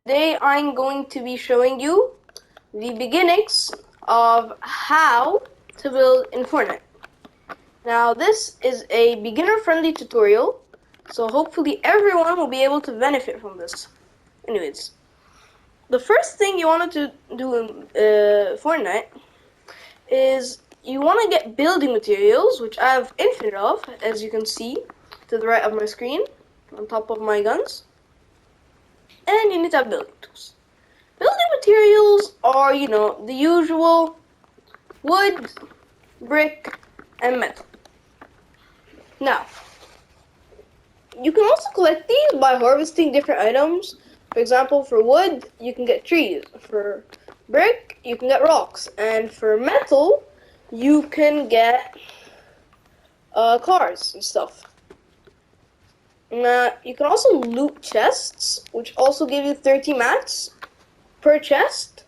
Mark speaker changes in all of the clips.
Speaker 1: Today I'm going to be showing you the beginnings of how to build in Fortnite. Now this is a beginner-friendly tutorial, so hopefully everyone will be able to benefit from this. Anyways, the first thing you want to do in Fortnite is you want to get building materials, which I have infinite of, as you can see to the right of my screen, on top of my guns. And you need to have building tools. Building materials are, the usual wood, brick, and metal. Now, you can also collect these by harvesting different items. For example, for wood, you can get trees. For brick, you can get rocks. And for metal, you can get cars and stuff. You can also loot chests, which also give you 30 mats per chest,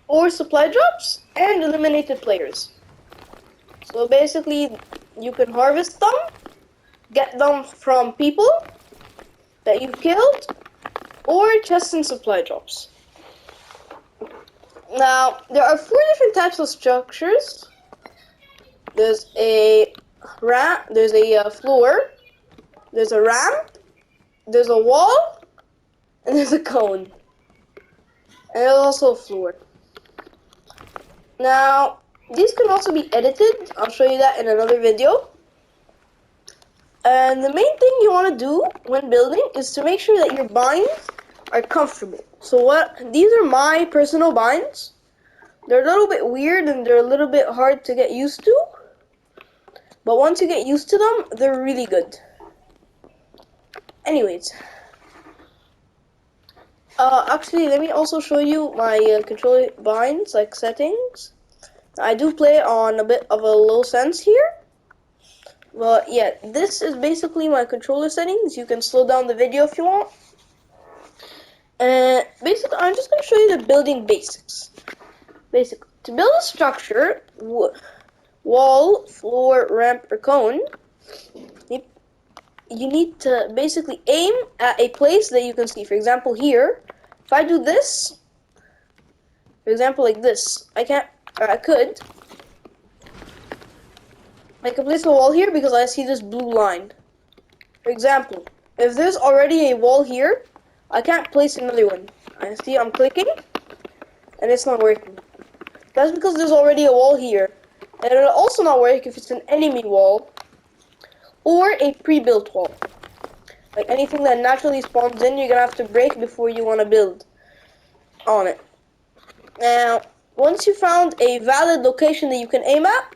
Speaker 1: or supply drops, and eliminated players. So basically, you can harvest them, get them from people that you've killed, or chests and supply drops. Now, there are 4 different types of structures. There's a floor, there's a ramp, there's a wall, and there's a cone. And there's also a floor. Now, these can also be edited. I'll show you that in another video. And the main thing you want to do when building is to make sure that your binds are comfortable. So these are my personal binds. They're a little bit weird and they're a little bit hard to get used to. But once you get used to them, they're really good. Anyways. Actually, let me also show you my controller binds, like settings. I do play on a bit of a low sense here. Well, yeah, this is basically my controller settings. You can slow down the video if you want. Basically, I'm just going to show you the building basics. Basically, to build a structure, wall, floor, ramp, or cone, you need to basically aim at a place that you can see. For example, here, if I do this, for example, like this, I could place a wall here because I see this blue line. For example, if there's already a wall here, I can't place another one. I see I'm clicking, and it's not working. That's because there's already a wall here. And it'll also not work if it's an enemy wall, or a pre-built wall. Like anything that naturally spawns in, you're gonna have to break before you want to build on it. Now, once you found a valid location that you can aim at,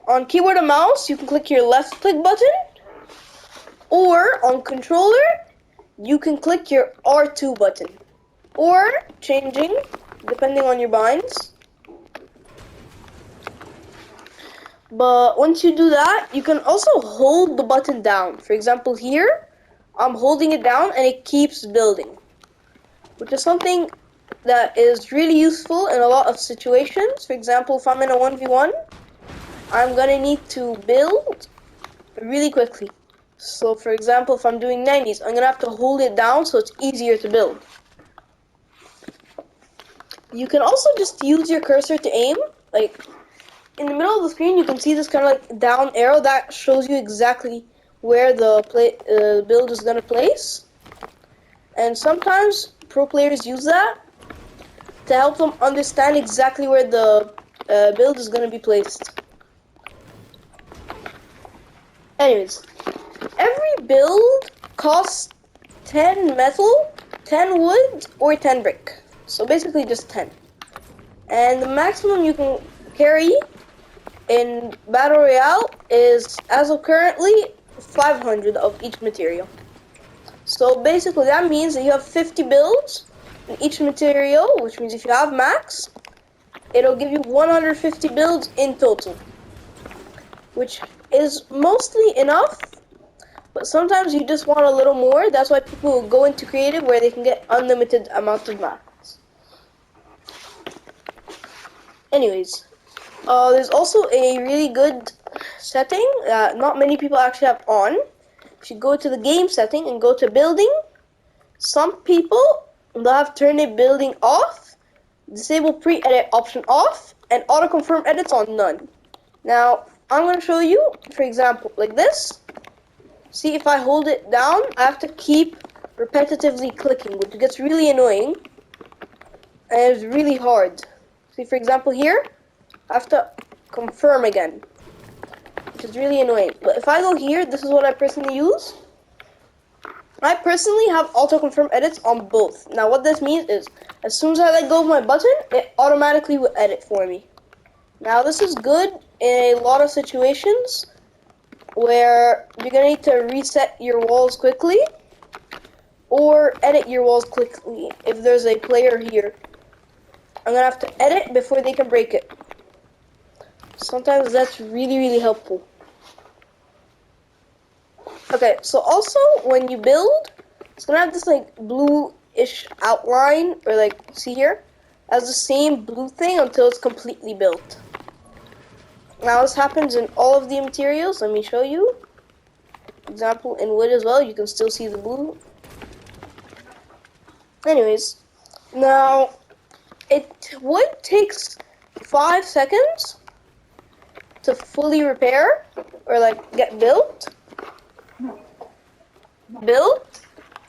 Speaker 1: on keyboard and mouse, you can click your left click button, or on controller, you can click your R2 button, or changing, depending on your binds. But once you do that, you can also hold the button down. For example, here, I'm holding it down and it keeps building, which is something that is really useful in a lot of situations. For example, if I'm in a 1v1, I'm gonna need to build really quickly. So for example, if I'm doing 90s, I'm gonna have to hold it down so it's easier to build. You can also just use your cursor to aim. Like in the middle of the screen, you can see this kind of like down arrow that shows you exactly where the build is gonna place. And sometimes pro players use that to help them understand exactly where the build is gonna be placed. Anyways, every build costs 10 metal, 10 wood, or 10 brick. So basically just 10. And the maximum you can carry in Battle Royale is, as of currently, 500 of each material. So basically that means that you have 50 builds in each material, which means if you have max, it'll give you 150 builds in total, which is mostly enough, but sometimes you just want a little more. That's why people will go into creative, where they can get unlimited amount of mats. Anyways, there's also a really good setting that not many people actually have on. If you go to the game setting and go to building, some people they'll have turn it building off, disable pre-edit option off, and auto-confirm edits on none. Now, I'm going to show you, for example, like this. See, if I hold it down, I have to keep repetitively clicking, which gets really annoying, and it's really hard. See, for example, here, I have to confirm again, which is really annoying. But if I go here, this is what I personally use. I personally have auto-confirm edits on both. Now, what this means is, as soon as I let go of my button, it automatically will edit for me. Now, this is good in a lot of situations where you're going to need to reset your walls quickly or edit your walls quickly if there's a player here. I'm going to have to edit before they can break it. Sometimes that's really, really helpful. Okay, so also when you build, it's gonna have this like blue-ish outline, or like, see here? It has the same blue thing until it's completely built. Now this happens in all of the materials. Let me show you. For example, in wood as well, you can still see the blue. Anyways, now wood takes 5 seconds to fully repair, or like get built.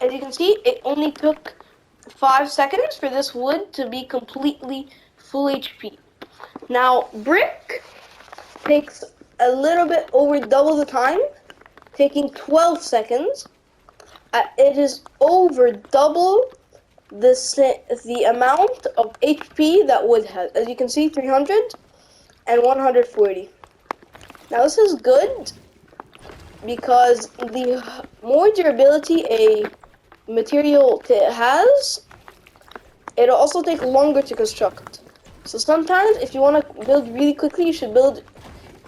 Speaker 1: As you can see, it only took 5 seconds for this wood to be completely full HP. Now, brick takes a little bit over double the time, taking 12 seconds. It is over double the amount of HP that wood has. As you can see, 300 and 140. Now, this is good because the more durability a material has, it'll also take longer to construct. So sometimes if you want to build really quickly, you should build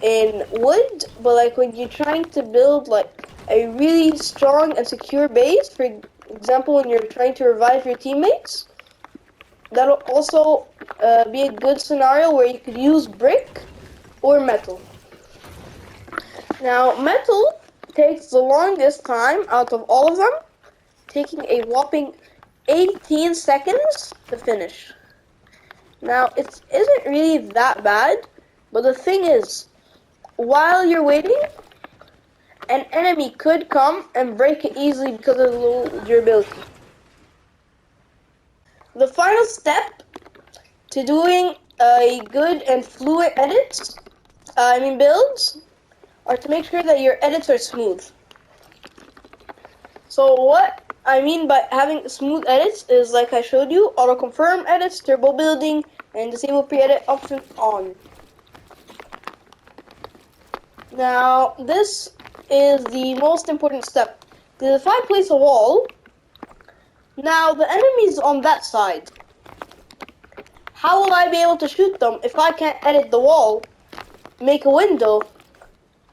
Speaker 1: in wood, but like when you're trying to build like a really strong and secure base, for example when you're trying to revive your teammates, that'll also be a good scenario where you could use brick or metal. Now metal takes the longest time out of all of them, taking a whopping 18 seconds to finish. Now, it isn't really that bad, but the thing is, while you're waiting, an enemy could come and break it easily because of the low durability. The final step to doing a good and fluid builds, are to make sure that your edits are smooth. So what I mean by having smooth edits is, like I showed you, auto-confirm edits, turbo building, and disable pre-edit option on. Now, this is the most important step. Because if I place a wall, now the enemy's on that side. How will I be able to shoot them if I can't edit the wall, make a window,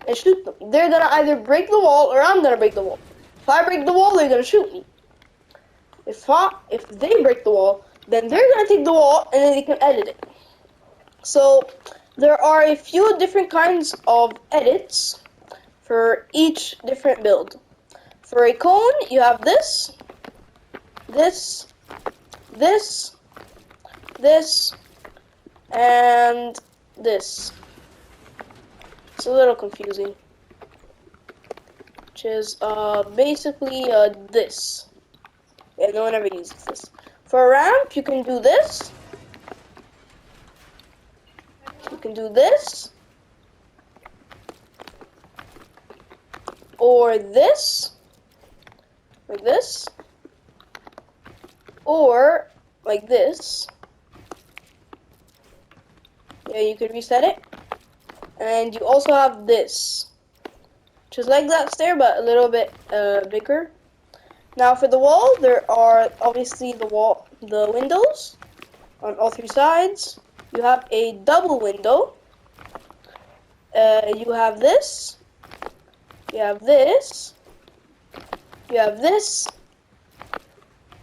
Speaker 1: and shoot them? They're gonna either break the wall or I'm gonna break the wall. If I break the wall, they're gonna shoot me. If they break the wall, then they're gonna take the wall and then they can edit it. So there are a few different kinds of edits for each different build. For a cone, you have this, and this. It's a little confusing. Which is basically this. Yeah, no one ever uses this. For a ramp, you can do this. You can do this. Or this. Like this. Or like this. Yeah, you could reset it. And you also have this. Which is like that stair, but a little bit bigger. Now for the wall, there are obviously the windows on all 3 sides. You have a double window. You have this. You have this. You have this.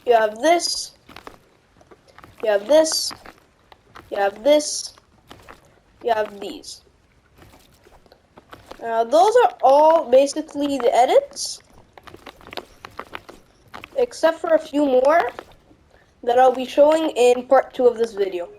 Speaker 1: You have this. You have this. You have this. You have these. Those are all basically the edits. except for a few more that I'll be showing in part 2 of this video.